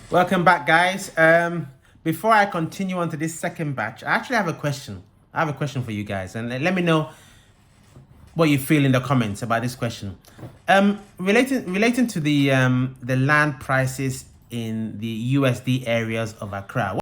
Welcome back, guys. Before I continue on to this second batch, I actually have a question. I have a question for you guys, and let me know what you feel in the comments about this question. Relating to the land prices in the USD areas of Accra.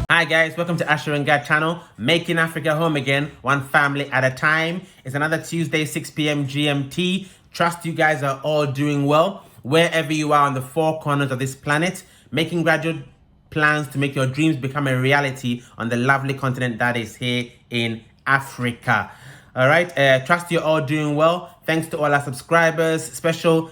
Hi guys, welcome to AsherGad channel, making Africa home again, one family at a time. It's another Tuesday, 6 p.m. GMT. Trust you guys are all doing well, wherever you are on the four corners of this planet, making gradual plans to make your dreams become a reality on the lovely continent that is here in Africa. All right, trust you're all doing well. Thanks to all our subscribers. Special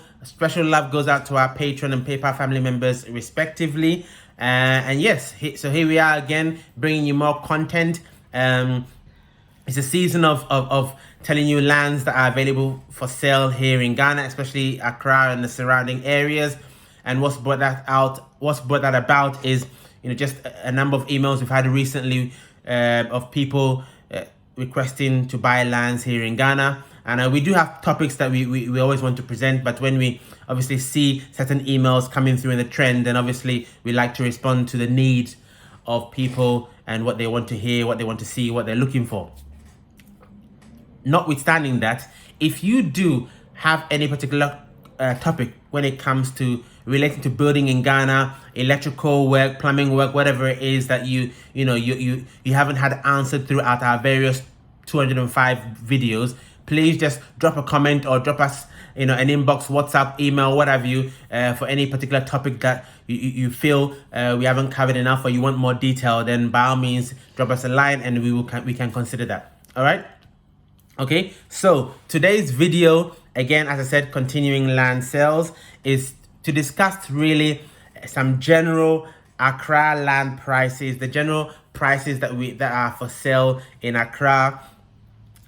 love goes out to our Patreon and PayPal family members respectively. And yes, so here we are again, bringing you more content. It's a season of telling you lands that are available for sale here in Ghana, especially Accra and the surrounding areas. And what's brought that about is, just a number of emails we've had recently of people requesting to buy lands here in Ghana. And we do have topics that we always want to present, but when we obviously see certain emails coming through in the trend, then obviously we like to respond to the needs of people and what they want to hear, what they want to see, what they're looking for. Notwithstanding that, if you do have any particular topic when it comes to relating to building in Ghana, electrical work, plumbing work, whatever it is that you haven't had answered throughout our various 205 videos, please just drop a comment or drop us an inbox, WhatsApp, email, what have you, for any particular topic that you feel we haven't covered enough or you want more detail. Then by all means drop us a line and we can consider that. All right. Okay, so today's video, again, as I said, continuing land sales, is to discuss really some general Accra land prices, the general prices that are for sale in Accra.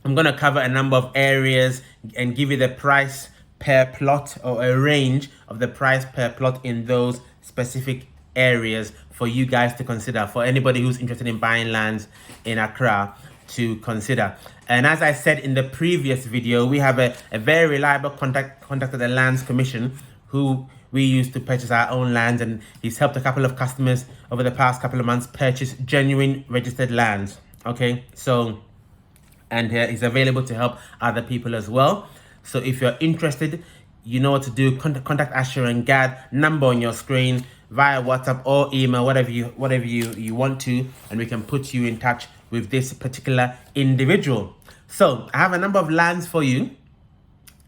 I'm going to cover a number of areas and give you the price per plot, or a range of the price per plot in those specific areas for you guys to consider, for anybody who's interested in buying lands in Accra to consider. And as I said in the previous video, we have a very reliable contact at the Lands Commission who we use to purchase our own lands, and he's helped a couple of customers over the past couple of months purchase genuine registered lands. Okay, so and he's available to help other people as well. So if you're interested, you know what to do. Contact AsherGad, number on your screen, via WhatsApp or email, whatever you want to, and we can put you in touch with this particular individual. So I have a number of lands for you,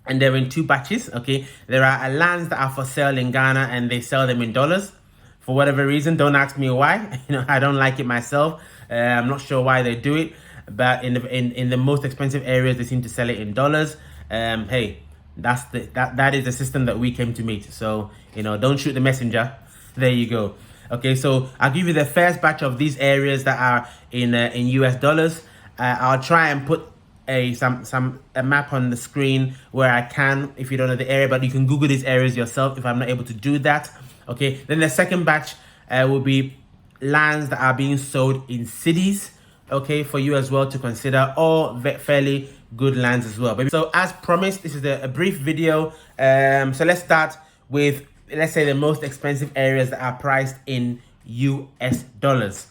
and they're in two batches. Okay, there are lands that are for sale in Ghana and they sell them in dollars for whatever reason. Don't ask me why. I don't like it myself. I'm not sure why they do it, but in the most expensive areas they seem to sell it in dollars. Hey, that is the system that we came to meet. So don't shoot the messenger. There you go. Okay, so I'll give you the first batch of these areas that are in US dollars. I'll try and put a map on the screen where I can, if you don't know the area, but you can Google these areas yourself if I'm not able to do that. Okay, then the second batch will be lands that are being sold in cities, okay, for you as well to consider, all fairly good lands as well. So as promised, this is a brief video. So let's start with, let's say, the most expensive areas that are priced in US dollars.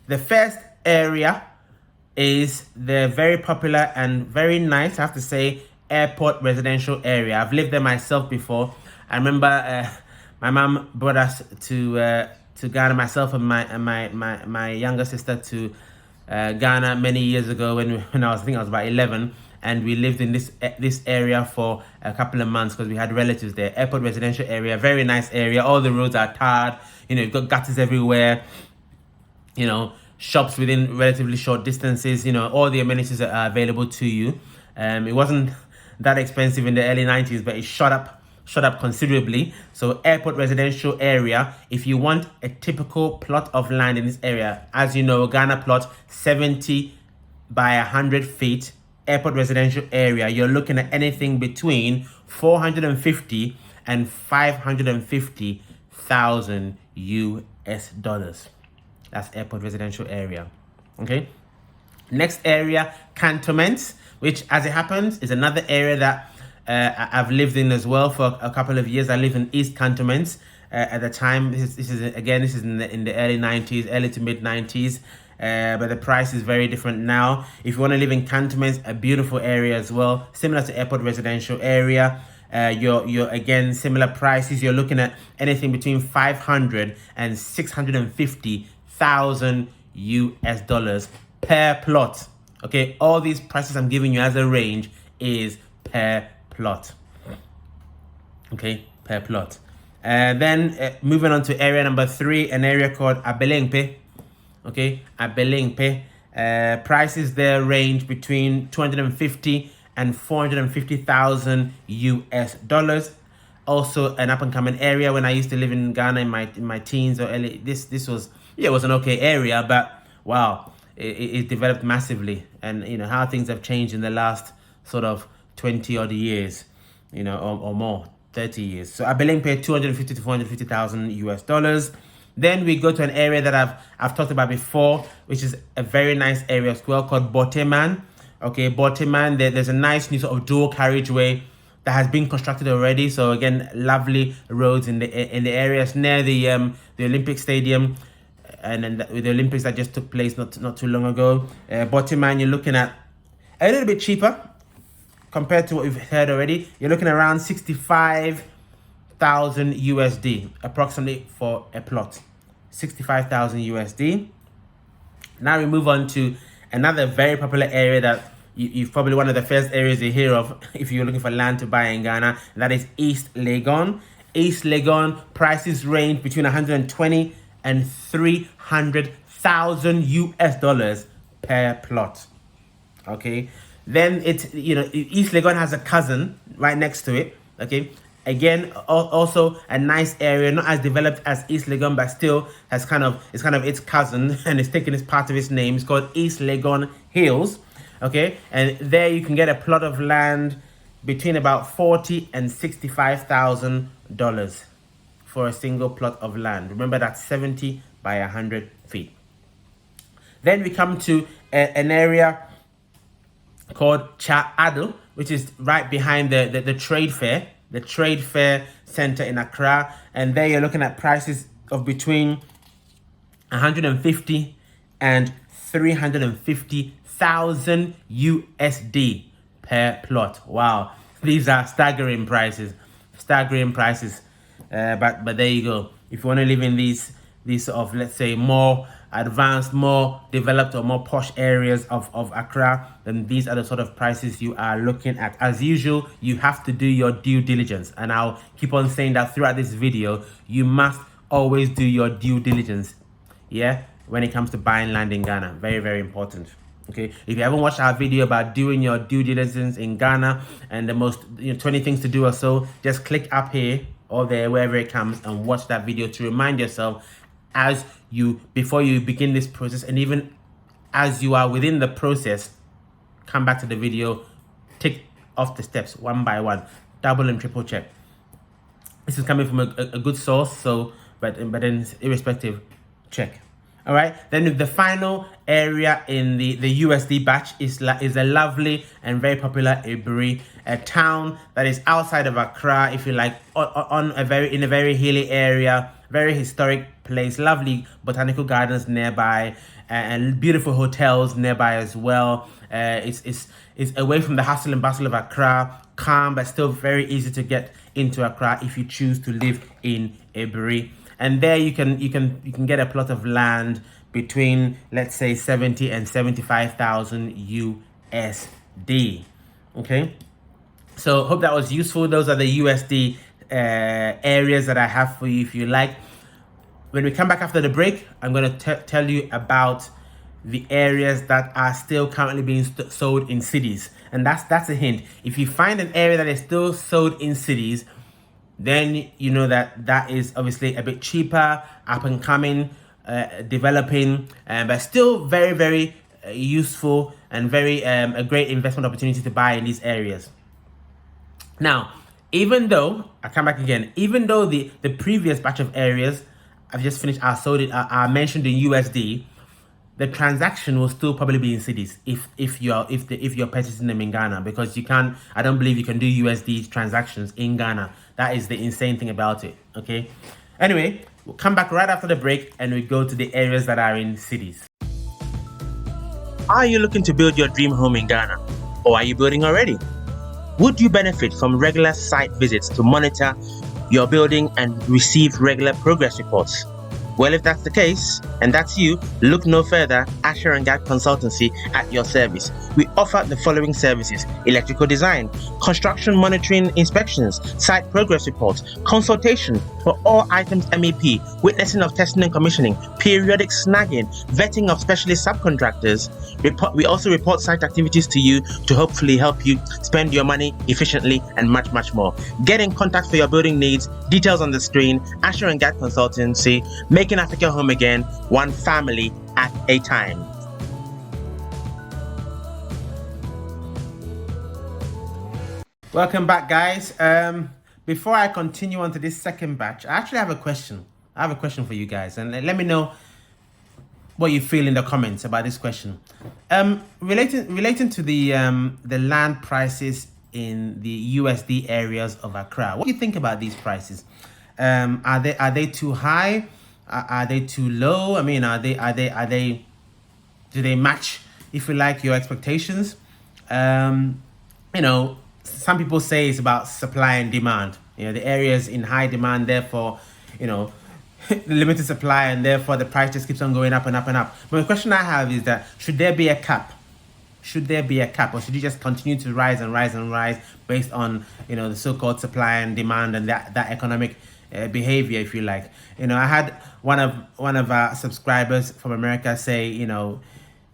The first area is the very popular and very nice, I have to say, airport residential area. I've lived there myself before. I remember my mom brought us to Ghana, myself and my younger sister to Ghana many years ago when I think I was about 11, and we lived in this area for a couple of months because we had relatives there. Airport residential area, very nice area. All the roads are tarred. You've got gutters everywhere. you know, shops within relatively short distances. You know, all the amenities are available to you. It wasn't that expensive in the early 90s, but it shot up considerably. So airport residential area, if you want a typical plot of land in this area, as you know, Ghana plot 70 by 100 feet, airport residential area, you're looking at anything between 450 and 550,000 US dollars. That's airport residential area. Okay. Next area, cantonments, which, as it happens, is another area that I've lived in as well for a couple of years. I lived in East Cantonments at the time. This is in the early 90s, early to mid 90s. But the price is very different now. If you want to live in cantonments, a beautiful area as well, similar to airport residential area. You're again similar prices. You're looking at anything between 500 and 650,000 US dollars per plot. Okay, all these prices I'm giving you as a range is per plot. Okay, per plot. Then moving on to area number 3, an area called Abelengpe. Okay, Abelengpe. Prices there range between 250 and 450,000 US dollars. Also an up and coming area. When I used to live in Ghana in my teens or early, this was, yeah, it was an okay area, but wow, it developed massively. And you know how things have changed in the last sort of 20 odd years, you know, or more, 30 years. So Abelengpe, 250 to 450,000 US dollars. Then we go to an area that I've talked about before, which is a very nice area as well, called Boteman. Okay, Boteman, there's a nice new sort of dual carriageway that has been constructed already. So again, lovely roads in the areas near the Olympic Stadium, and then with the Olympics that just took place not too long ago. Boteman, you're looking at a little bit cheaper compared to what we've heard already. You're looking at around 65,000 USD approximately for a plot. 65,000 USD. Now we move on to another very popular area that you've probably one of the first areas you hear of if you're looking for land to buy in Ghana. That is East Legon. East Legon prices range between 120 and 300,000 US dollars per plot. Okay, then it's, you know, East Legon has a cousin right next to it. Okay, again, also a nice area, not as developed as East Legon, but still has kind of its cousin, and it's taken its part of its name. It's called East Legon Hills. Okay, and there you can get a plot of land between about $40,000 and $65,000 for a single plot of land. Remember, that's 70 by 100 feet. Then we come to an area called Cha Ado, which is right behind the trade fair, the trade fair center in Accra. And there you're looking at prices of between 150 and 350,000 USD per plot. Wow, these are staggering prices, but there you go. If you want to live in these sort of, let's say, more advanced, more developed, or more posh areas of Accra, then these are the sort of prices you are looking at. As usual, you have to do your due diligence, and I'll keep on saying that throughout this video. You must always do your due diligence, yeah, when it comes to buying land in Ghana. Very, very important. Okay, if you haven't watched our video about doing your due diligence in Ghana and the most 20 things to do or so, just click up here or there, wherever it comes, and watch that video to remind yourself before you begin this process, and even as you are within the process, come back to the video, tick off the steps one by one, double and triple check. This is coming from a good source, so but then irrespective, check. All right, then the final area in the USD batch is a lovely and very popular Ebooks, a town that is outside of Accra, if you like, in a very hilly area, very historic place, lovely botanical gardens nearby, and beautiful hotels nearby as well. It's away from the hustle and bustle of Accra, calm but still very easy to get into Accra if you choose to live in Ebooks. And there you can get a plot of land between, let's say, 70 and 75,000 USD. Okay, so hope that was useful. Those are the USD areas that I have for you. If you like When we come back after the break, I'm going to tell you about the areas that are still currently being sold in cities. And that's a hint. If you find an area that is still sold in cities, then you know that is obviously a bit cheaper, up and coming, developing, but still very, very useful and very a great investment opportunity to buy in these areas. Now, even though even though the previous batch of areas I've just finished are mentioned in USD, the transaction will still probably be in cities if you're purchasing them in Ghana, because I don't believe you can do USD transactions in Ghana. That is the insane thing about it. Okay. Anyway, we'll come back right after the break and we go to the areas that are in cities. Are you looking to build your dream home in Ghana, or are you building already? Would you benefit from regular site visits to monitor your building and receive regular progress reports? Well, if that's the case, and that's you, look no further. AsherGad Consultancy at your service. We offer the following services: electrical design, construction monitoring inspections, site progress reports, consultation for all items MEP, witnessing of testing and commissioning, periodic snagging, vetting of specialist subcontractors. We also report site activities to you to hopefully help you spend your money efficiently, and much, much more. Get in contact for your building needs. Details on the screen. AsherGad Consultancy, making Africa home again, one family at a time. Welcome back, guys. Before I continue on to this second batch, I actually have a question. I have a question for you guys, and let me know what you feel in the comments about this question. Relating to the land prices in the USD areas of Accra. What do you think about these prices? Are they too high? Are they too low? I mean, do they match, if you like, your expectations? You know, some people say it's about supply and demand. You know, the areas in high demand, therefore, you know, limited supply, and therefore the price just keeps on going up and up and up. But the question I have is that, should there be a cap? Should there be a cap, or should you just continue to rise and rise and rise based on, you know, the so-called supply and demand and that economic behavior, if you like? You know, I had one of our subscribers from America say, you know,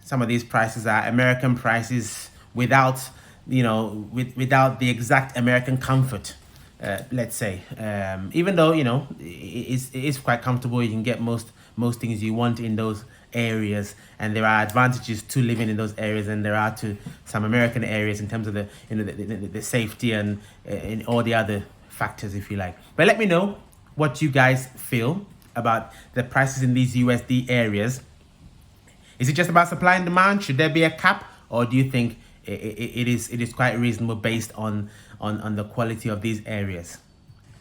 some of these prices are American prices without, you know, without the exact American comfort. Let's say, even though, you know, it is quite comfortable, you can get most things you want in those areas, and there are advantages to living in those areas, and there are to some American areas in terms of the, you know, the safety and in all the other factors, if you like. But let me know what you guys feel about the prices in these USD areas. Is it just about supply and demand? Should there be a cap, or do you think it is quite reasonable based on the quality of these areas?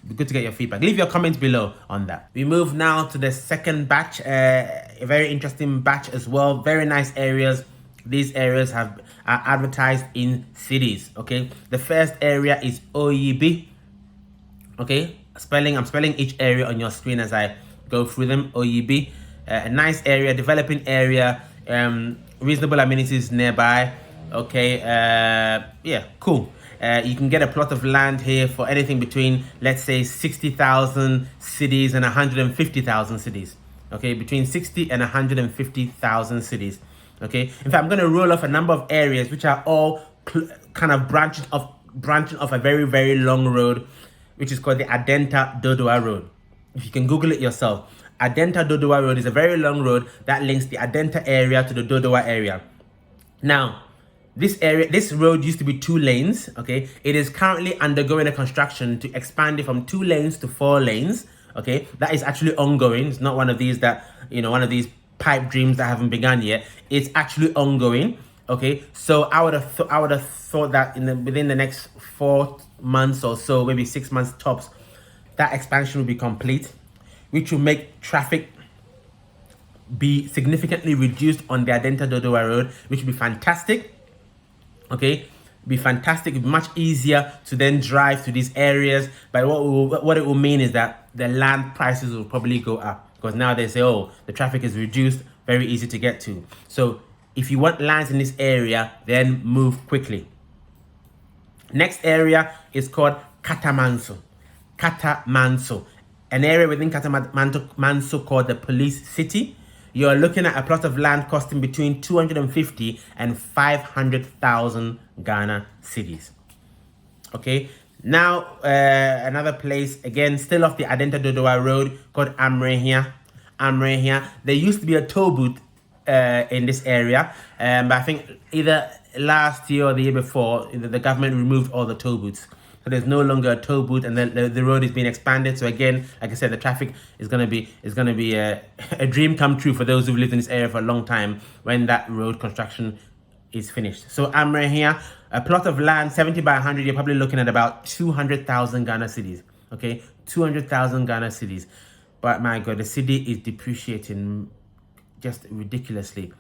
It'd be good to get your feedback. Leave your comments below on that. We move now to the second batch, a very interesting batch as well. Very nice areas. These areas are advertised in cities. Okay, the first area is OEB. Okay, I'm spelling each area on your screen as I go through them. OEB, a nice area, developing area, reasonable amenities nearby. Okay, yeah, cool. You can get a plot of land here for anything between, let's say, 60,000 cities and 150,000 cities. Okay, between 60 and 150,000 cities. Okay, in fact, I'm going to roll off a number of areas which are all kind of branching off a very, very long road, which is called the Adenta Dodowa Road. If you can Google it yourself, Adenta Dodowa Road is a very long road that links the Adenta area to the Dodowa area. Now, this road used to be 2 lanes. Okay, it is currently undergoing a construction to expand it from 2 lanes to 4 lanes. Okay, that is actually ongoing. It's not one of these that, you know, one of these pipe dreams that haven't begun yet. It's actually ongoing. Okay, so I would have thought that within the next 4 months or so, maybe 6 months tops, that expansion will be complete, which will make traffic be significantly reduced on the Adenta Dodowa Road, which will be fantastic. Okay, be fantastic. It'll be much easier to then drive to these areas. But what it will mean is that the land prices will probably go up, because now they say, oh, the traffic is reduced, very easy to get to. So if you want lands in this area, then move quickly. Next area is called Katamanso. Katamanso. an area within Katamanso called the Police City. You're looking at a plot of land costing between 250 and 500,000 Ghana cedis. Okay, now another place, again, still off the Adenta Dodowa Road, called Amrehia. There used to be a toll booth in this area, but I think either last year or the year before, the government removed all the toll booths. So there's no longer a toll booth, and the road is being expanded. So again, like I said, the traffic is gonna be a dream come true for those who've lived in this area for a long time when that road construction is finished. So Amrehia, a plot of land 70 by 100, you're probably looking at about 200,000 Ghana cedis. Okay, 200,000 Ghana cedis. But my God, the city is depreciating just ridiculously.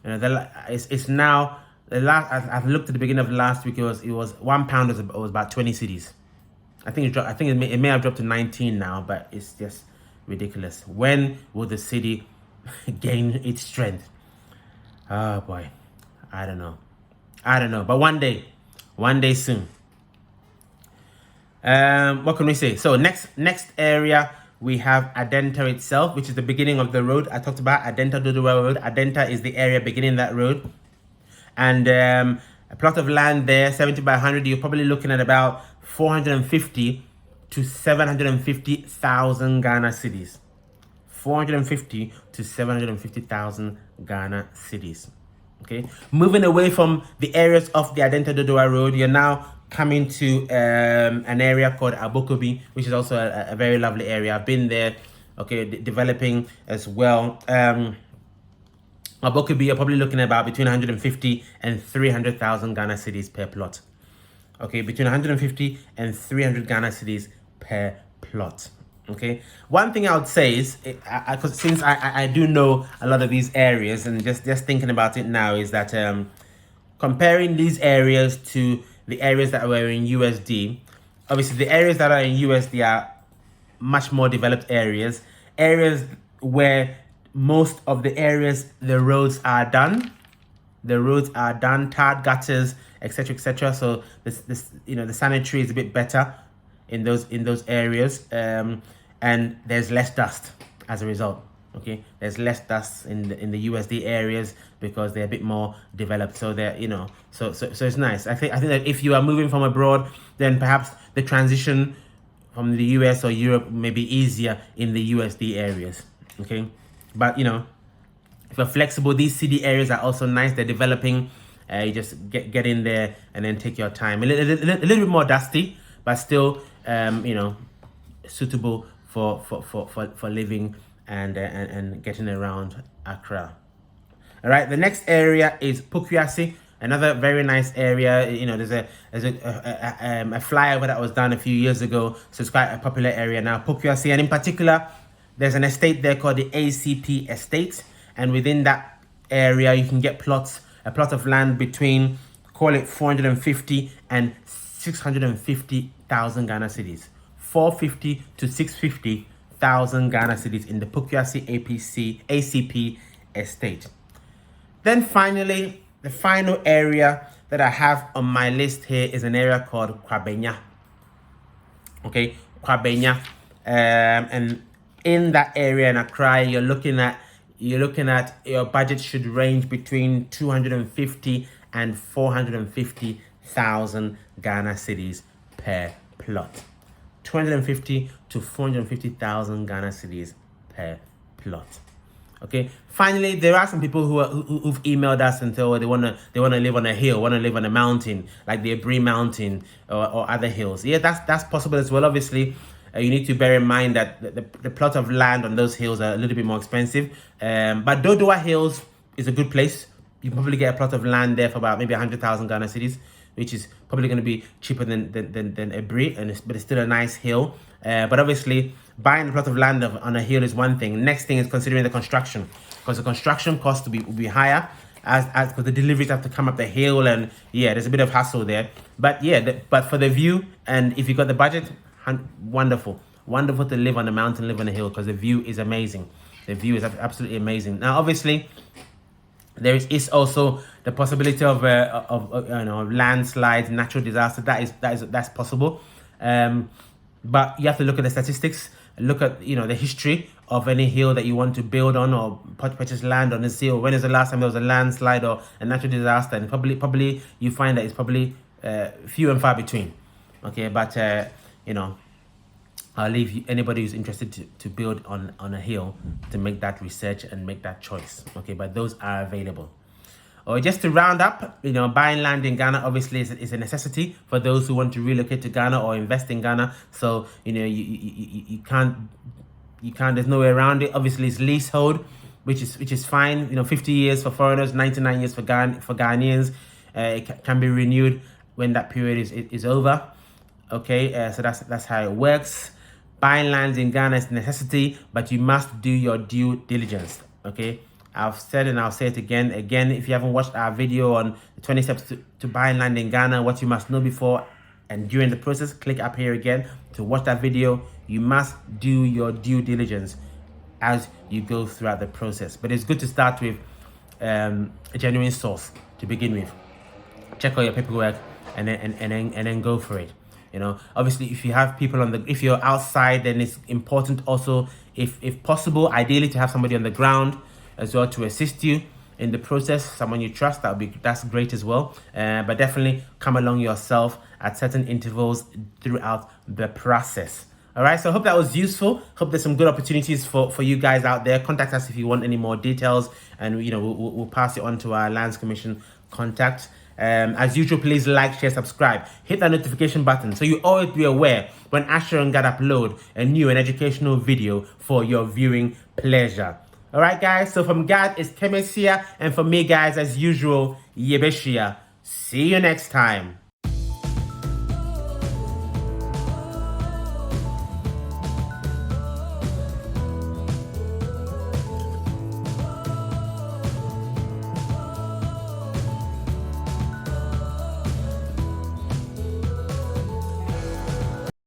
You know, it's now the last. I've looked at the beginning of last week. It was £1 was about 20 cedis. I think it may have dropped to 19 now, but it's just ridiculous. When will the city gain its strength? Oh boy, I don't know. But one day soon. What can we say? So next area, we have Adenta itself, which is the beginning of the road. I talked about Adenta Dodowa Road. Adenta is the area beginning that road. And a plot of land there, 70 by 100, you're probably looking at about 450 to 750,000 Ghana cedis. 450 to 750,000 Ghana cedis. Okay, moving away from the areas of the Adenta Dodowa Road, you're now coming to an area called Abokobi, which is also a very lovely area. I've been there, okay, developing as well. Abokobi, you're probably looking at about between 150 and 300,000 Ghana cedis per plot. Okay, between 150 and 300 Ghana cedis per plot. Okay, one thing I would say is, since I do know a lot of these areas, and just thinking about it now, is that comparing these areas to the areas that were in USD, obviously the areas that are in USD are much more developed areas where most of the areas, the roads are done, tarred gutters, etc. So this the sanitary is a bit better in those areas, and there's less dust as a result. Okay, there's less dust in the USD areas because they're a bit more developed. So they're so it's nice. I think that if you are moving from abroad, then perhaps the transition from the US or Europe may be easier in the USD areas. Okay, but if you're flexible, these CD areas are also nice. They're developing. You just get in there and then take your time. A little bit more dusty, but still suitable for living and getting around Accra. All right, the next area is Pukwasi, another very nice area. There's a flyover that was done a few years ago, so it's quite a popular area now, Pukwasi. And in particular, there's an estate there called the ACP Estate, and within that area, you can get a plot of land between, call it 450 and 650,000 Ghana cedis. 450 to 650,000 Ghana cedis in the Pukwasi ACP estate. Then finally, the final area that I have on my list here is an area called Kwabenya. Okay, Kwabenya, and in that area in Accra, you're looking at your budget should range between 250 and 450,000 Ghana cedis per plot. 250 to 450,000 Ghana cedis per plot. Okay. Finally, there are some people who've emailed us and said, they wanna live on a hill, wanna live on a mountain, like the Ebooks Mountain or other hills. Yeah, that's possible as well. Obviously, you need to bear in mind that the plot of land on those hills are a little bit more expensive. But Dodowa Hills is a good place. You probably get a plot of land there for about maybe 100,000 Ghana cedis, which is probably going to be cheaper than Ebooks, but it's still a nice hill. But obviously, buying a plot of land on a hill is one thing. Next thing is considering the construction, because the construction cost will be higher, because the deliveries have to come up the hill, and yeah, there's a bit of hassle there. But yeah, but for the view, and if you got the budget, wonderful to live on a mountain, live on a hill, because the view is amazing. The view is absolutely amazing. Now, obviously, there is also the possibility of landslides, natural disasters. That's possible. But you have to look at the statistics. look at, you know, the history of any hill that you want to build on or purchase land on this hill. When is the last time there was a landslide or a natural disaster? And probably you find that it's probably few and far between. Okay, but you know, I'll leave you, anybody who's interested to build on a hill to make that research and make that choice. Okay, but those are available. Or just to round up, you know, buying land in Ghana obviously is a necessity for those who want to relocate to Ghana or invest in Ghana. So, you know, you can't, there's no way around it. Obviously it's leasehold, which is fine. You know, 50 years for foreigners, 99 years for Ghanaians. It can be renewed when that period is over. Okay, so that's how it works. Buying lands in Ghana is a necessity, but you must do your due diligence. Okay, I've said and I'll say it again. If you haven't watched our video on the 20 steps to buying land in Ghana, what you must know before and during the process, click up here again to watch that video. You must do your due diligence as you go throughout the process. But it's good to start with a genuine source to begin with. Check out your paperwork and then go for it. You know, obviously, if you have people if you're outside, then it's important also, if possible, ideally to have somebody on the ground as well to assist you in the process. Someone you trust, that's great as well. But definitely come along yourself at certain intervals throughout the process. All right, so I hope that was useful. Hope there's some good opportunities for you guys out there. Contact us if you want any more details, and you know we'll pass it on to our Lands Commission contact. As usual, please like, share, subscribe. Hit that notification button so you always be aware when Asher and Gad upload a new and educational video for your viewing pleasure. All right, guys. So from Gad, it's Temesia, and for me, guys, as usual, Yebeshia. See you next time.